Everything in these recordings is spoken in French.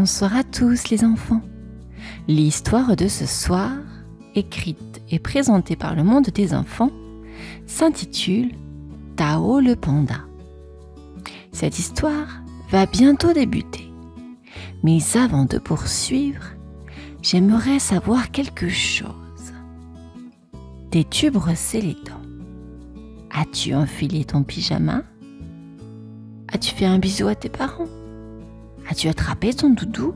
Bonsoir à tous les enfants. L'histoire de ce soir, écrite et présentée par le monde des enfants, s'intitule Tao le panda. Cette histoire va bientôt débuter. Mais avant de poursuivre, j'aimerais savoir quelque chose. T'es-tu brossé les dents? As-tu enfilé ton pyjama? As-tu fait un bisou à tes parents? As-tu attrapé ton doudou?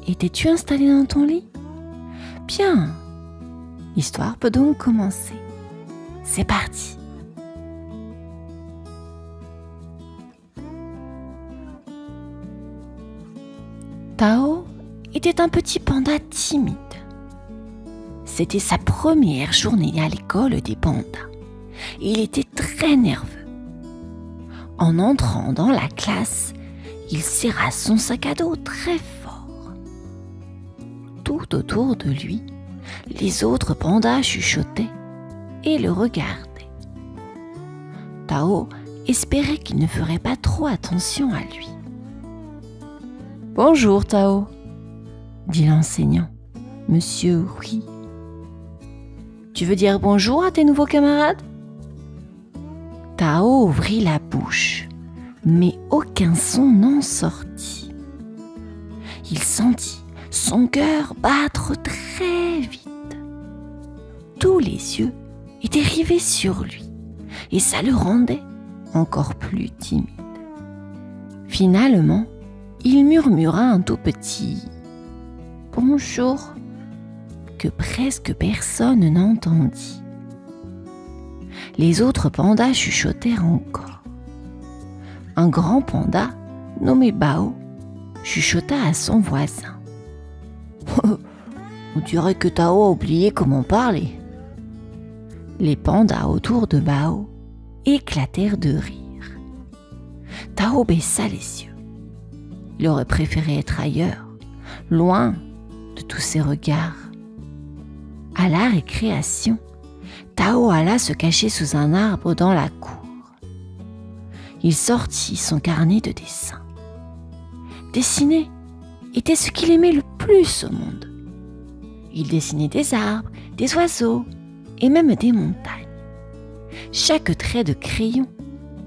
Et t'es-tu installé dans ton lit? Bien, l'histoire peut donc commencer. C'est parti. Tao était un petit panda timide. C'était sa première journée à l'école des pandas. Il était très nerveux. En entrant dans la classe, il serra son sac à dos très fort. Tout autour de lui, les autres pandas chuchotaient et le regardaient. Tao espérait qu'il ne ferait pas trop attention à lui. « Bonjour Tao », dit l'enseignant, Monsieur Hui. « Tu veux dire bonjour à tes nouveaux camarades ?» Tao ouvrit la bouche, mais aucun son n'en sortit. Il sentit son cœur battre très vite. Tous les yeux étaient rivés sur lui, et ça le rendait encore plus timide. Finalement, il murmura un tout petit « Bonjour » que presque personne n'entendit. Les autres pandas chuchotèrent encore. Un grand panda, nommé Bao, chuchota à son voisin. « On dirait que Tao a oublié comment parler. » Les pandas autour de Bao éclatèrent de rire. Tao baissa les yeux. Il aurait préféré être ailleurs, loin de tous ces regards. À la récréation, Tao alla se cacher sous un arbre dans la cour. Il sortit son carnet de dessin. Dessiner était ce qu'il aimait le plus au monde. Il dessinait des arbres, des oiseaux et même des montagnes. Chaque trait de crayon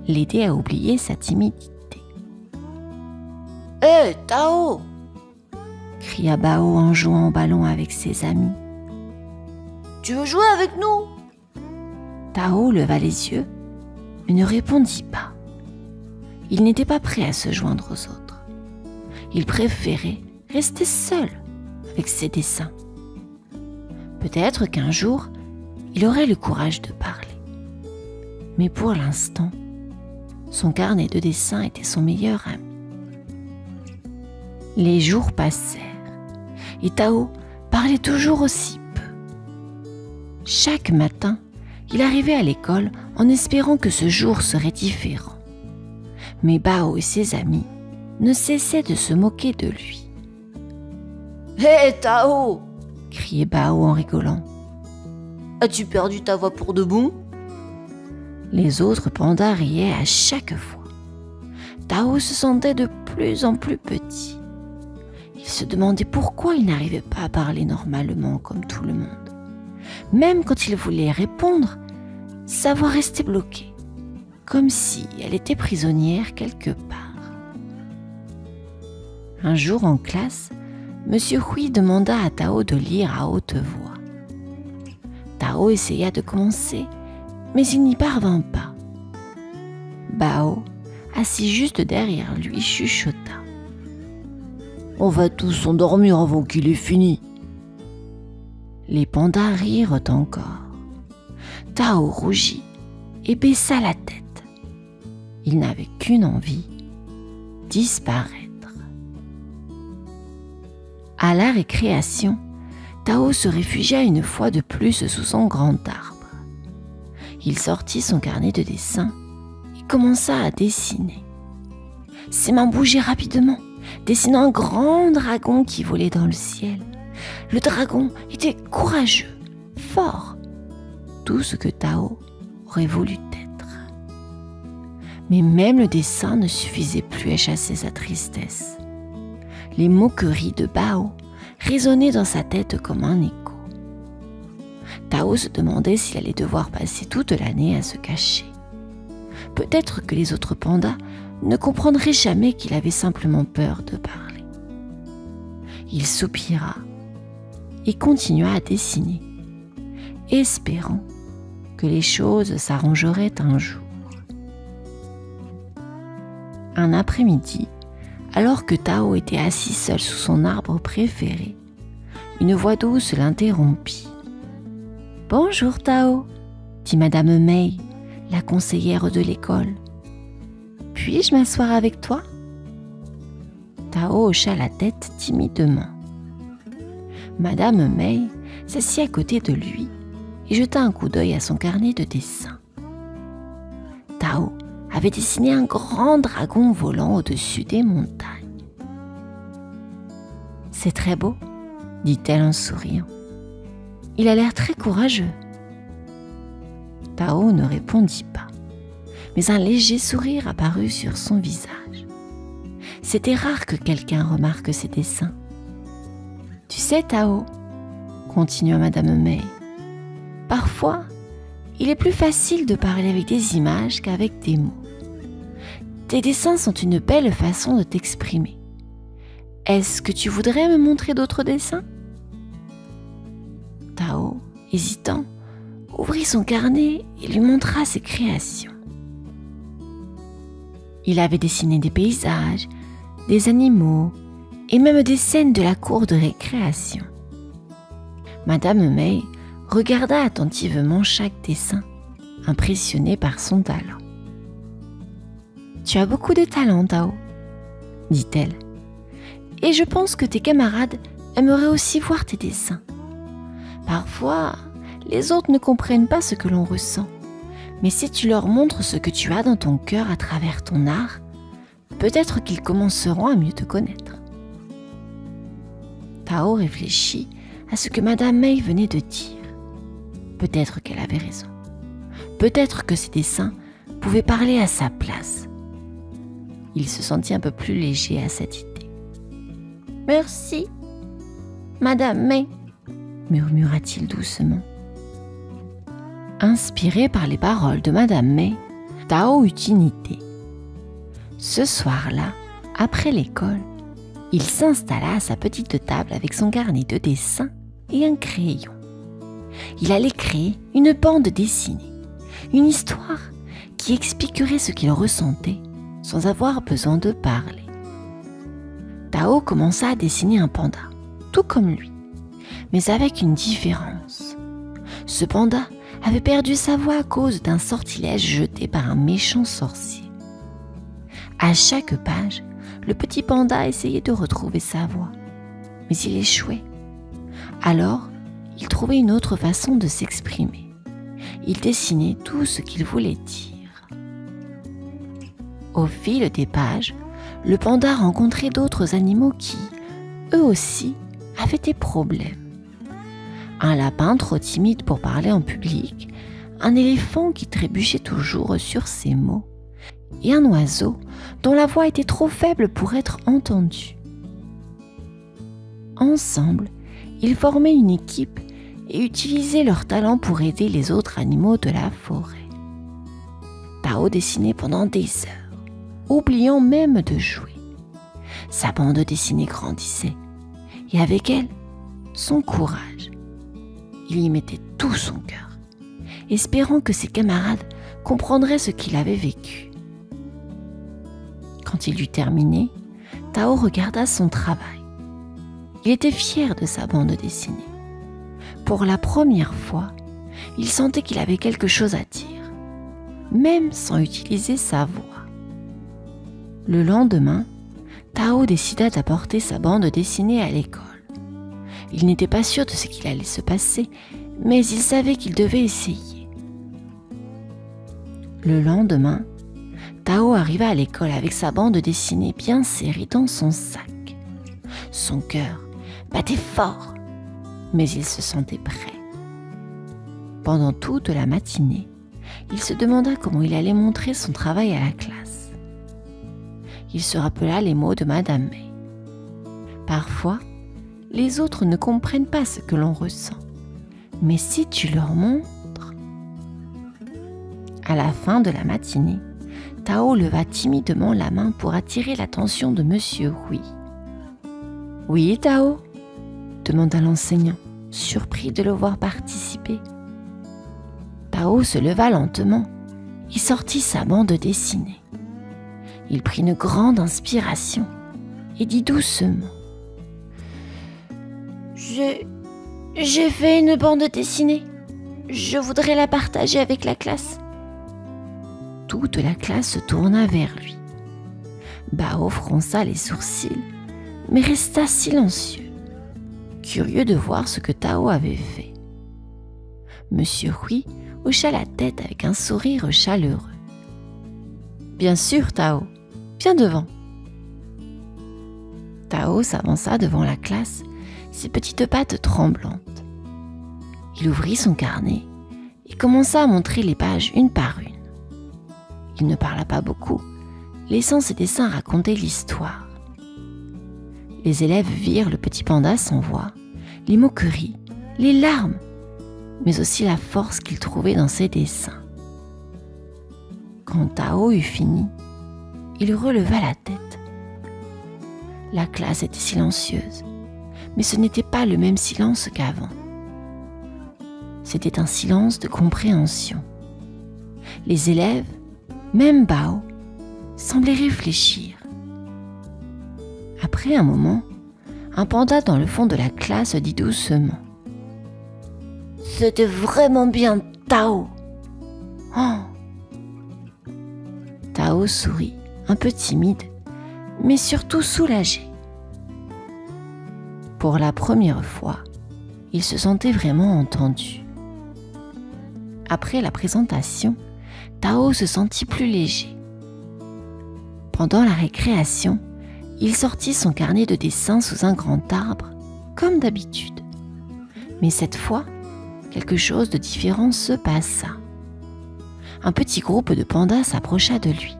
l'aidait à oublier sa timidité. « Hé, Tao !» cria Bao en jouant au ballon avec ses amis. « Tu veux jouer avec nous ?» Tao leva les yeux, mais ne répondit pas. Il n'était pas prêt à se joindre aux autres. Il préférait rester seul avec ses dessins. Peut-être qu'un jour, il aurait le courage de parler. Mais pour l'instant, son carnet de dessin était son meilleur ami. Les jours passèrent et Tao parlait toujours aussi peu. Chaque matin, il arrivait à l'école en espérant que ce jour serait différent. Mais Bao et ses amis ne cessaient de se moquer de lui. « Hé, Tao !» criait Bao en rigolant. « As-tu perdu ta voix pour de bon ?» Les autres pandas riaient à chaque fois. Tao se sentait de plus en plus petit. Il se demandait pourquoi il n'arrivait pas à parler normalement comme tout le monde. Même quand il voulait répondre, sa voix restait bloquée, comme si elle était prisonnière quelque part. Un jour en classe, Monsieur Hui demanda à Tao de lire à haute voix. Tao essaya de commencer, mais il n'y parvint pas. Bao, assis juste derrière lui, chuchota. « On va tous s'endormir avant qu'il ait fini. » Les pandas rirent encore. Tao rougit et baissa la tête. Il n'avait qu'une envie, disparaître. À la récréation, Tao se réfugia une fois de plus sous son grand arbre. Il sortit son carnet de dessin et commença à dessiner. Ses mains bougeaient rapidement, dessinant un grand dragon qui volait dans le ciel. Le dragon était courageux, fort, tout ce que Tao aurait voulu être. Mais même le dessin ne suffisait plus à chasser sa tristesse. Les moqueries de Bao résonnaient dans sa tête comme un écho. Tao se demandait s'il allait devoir passer toute l'année à se cacher. Peut-être que les autres pandas ne comprendraient jamais qu'il avait simplement peur de parler. Il soupira et continua à dessiner, espérant que les choses s'arrangeraient un jour. Un après-midi, alors que Tao était assis seul sous son arbre préféré, une voix douce l'interrompit. « Bonjour Tao, dit Madame Mei, la conseillère de l'école. Puis-je m'asseoir avec toi ?» Tao hocha la tête timidement. Madame Mei s'assit à côté de lui et jeta un coup d'œil à son carnet de dessin. Tao avait dessiné un grand dragon volant au-dessus des montagnes. « C'est très beau, » dit-elle en souriant. « Il a l'air très courageux. » Tao ne répondit pas, mais un léger sourire apparut sur son visage. C'était rare que quelqu'un remarque ses dessins. « Tu sais, Tao, » continua Madame Mei, « parfois, il est plus facile de parler avec des images qu'avec des mots. Tes dessins sont une belle façon de t'exprimer. Est-ce que tu voudrais me montrer d'autres dessins ?» Tao, hésitant, ouvrit son carnet et lui montra ses créations. Il avait dessiné des paysages, des animaux et même des scènes de la cour de récréation. Madame Mei regarda attentivement chaque dessin, impressionnée par son talent. « Tu as beaucoup de talent, Tao, » dit-elle, « et je pense que tes camarades aimeraient aussi voir tes dessins. Parfois, les autres ne comprennent pas ce que l'on ressent, mais si tu leur montres ce que tu as dans ton cœur à travers ton art, peut-être qu'ils commenceront à mieux te connaître. » Tao réfléchit à ce que Madame Mei venait de dire. Peut-être qu'elle avait raison. Peut-être que ses dessins pouvaient parler à sa place. Il se sentit un peu plus léger à cette idée. « Merci, Madame Mei, » murmura-t-il doucement. Inspiré par les paroles de Madame Mei, Tao eut une idée. Ce soir-là, après l'école, il s'installa à sa petite table avec son carnet de dessin et un crayon. Il allait créer une bande dessinée, une histoire qui expliquerait ce qu'il ressentait sans avoir besoin de parler. Tao commença à dessiner un panda, tout comme lui, mais avec une différence. Ce panda avait perdu sa voix à cause d'un sortilège jeté par un méchant sorcier. À chaque page, le petit panda essayait de retrouver sa voix, mais il échouait. Alors, il trouvait une autre façon de s'exprimer. Il dessinait tout ce qu'il voulait dire. Au fil des pages, le panda rencontrait d'autres animaux qui, eux aussi, avaient des problèmes. Un lapin trop timide pour parler en public, un éléphant qui trébuchait toujours sur ses mots, et un oiseau dont la voix était trop faible pour être entendue. Ensemble, ils formaient une équipe et utilisaient leur talent pour aider les autres animaux de la forêt. Tao dessinait pendant des heures, oubliant même de jouer. Sa bande dessinée grandissait, et avec elle, son courage. Il y mettait tout son cœur, espérant que ses camarades comprendraient ce qu'il avait vécu. Quand il eut terminé, Tao regarda son travail. Il était fier de sa bande dessinée. Pour la première fois, il sentait qu'il avait quelque chose à dire, même sans utiliser sa voix. Le lendemain, Tao décida d'apporter sa bande dessinée à l'école. Il n'était pas sûr de ce qu'il allait se passer, mais il savait qu'il devait essayer. Le lendemain, Tao arriva à l'école avec sa bande dessinée bien serrée dans son sac. Son cœur battait fort, mais il se sentait prêt. Pendant toute la matinée, il se demanda comment il allait montrer son travail à la classe. Il se rappela les mots de Madame Mei. Parfois, les autres ne comprennent pas ce que l'on ressent. Mais si tu leur montres... À la fin de la matinée, Tao leva timidement la main pour attirer l'attention de Monsieur Hui. « Oui, Tao ?» demanda l'enseignant, surpris de le voir participer. Tao se leva lentement et sortit sa bande dessinée. Il prit une grande inspiration et dit doucement: « J'ai fait une bande dessinée. Je voudrais la partager avec la classe. » Toute la classe se tourna vers lui. Bao fronça les sourcils, mais resta silencieux, curieux de voir ce que Tao avait fait. Monsieur Hui hocha la tête avec un sourire chaleureux. « Bien sûr, Tao, viens devant. » Tao s'avança devant la classe, ses petites pattes tremblantes. Il ouvrit son carnet et commença à montrer les pages une par une. Il ne parla pas beaucoup, laissant ses dessins raconter l'histoire. Les élèves virent le petit panda sans voix, les moqueries, les larmes, mais aussi la force qu'il trouvait dans ses dessins. Quand Tao eut fini, il releva la tête. La classe était silencieuse, mais ce n'était pas le même silence qu'avant. C'était un silence de compréhension. Les élèves, même Bao, semblaient réfléchir. Après un moment, un panda dans le fond de la classe dit doucement: « C'était vraiment bien, Tao. » Oh. Tao sourit, un peu timide, mais surtout soulagé. Pour la première fois, il se sentait vraiment entendu. Après la présentation, Tao se sentit plus léger. Pendant la récréation, il sortit son carnet de dessin sous un grand arbre, comme d'habitude. Mais cette fois, quelque chose de différent se passa. Un petit groupe de pandas s'approcha de lui,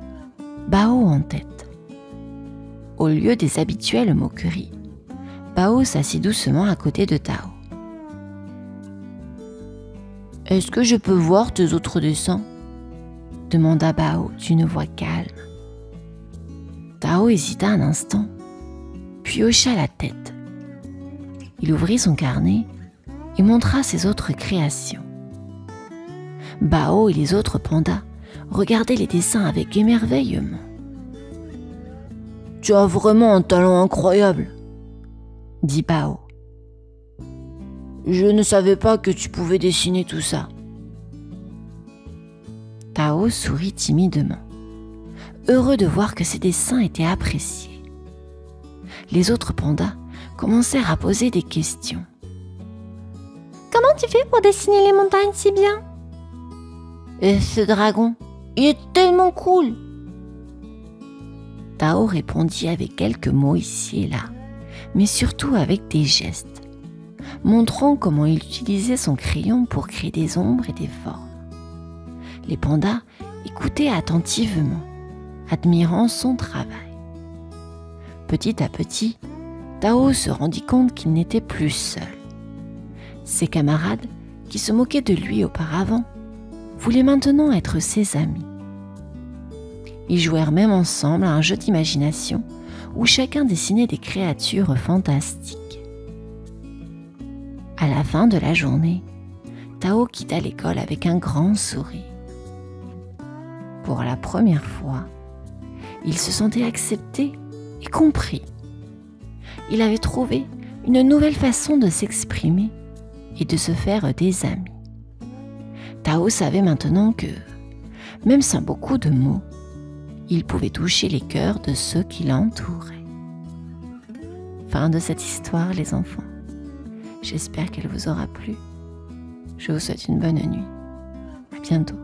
Bao en tête. Au lieu des habituelles moqueries, Bao s'assit doucement à côté de Tao. « Est-ce que je peux voir tes autres dessins ?» demanda Bao d'une voix calme. Tao hésita un instant, puis hocha la tête. Il ouvrit son carnet et montra ses autres créations. Bao et les autres pandas regardaient les dessins avec émerveillement. « Tu as vraiment un talent incroyable !» dit Bao. « Je ne savais pas que tu pouvais dessiner tout ça. » Tao sourit timidement, heureux de voir que ses dessins étaient appréciés. Les autres pandas commencèrent à poser des questions. « Comment tu fais pour dessiner les montagnes si bien ? Et ce dragon, il est tellement cool !» Tao répondit avec quelques mots ici et là, mais surtout avec des gestes, montrant comment il utilisait son crayon pour créer des ombres et des formes. Les pandas écoutaient attentivement, admirant son travail. Petit à petit, Tao se rendit compte qu'il n'était plus seul. Ses camarades, qui se moquaient de lui auparavant, voulaient maintenant être ses amis. Ils jouèrent même ensemble à un jeu d'imagination où chacun dessinait des créatures fantastiques. À la fin de la journée, Tao quitta l'école avec un grand sourire. Pour la première fois, il se sentait accepté et compris. Il avait trouvé une nouvelle façon de s'exprimer et de se faire des amis. Tao savait maintenant que, même sans beaucoup de mots, il pouvait toucher les cœurs de ceux qui l'entouraient. Fin de cette histoire, les enfants. J'espère qu'elle vous aura plu. Je vous souhaite une bonne nuit. À bientôt.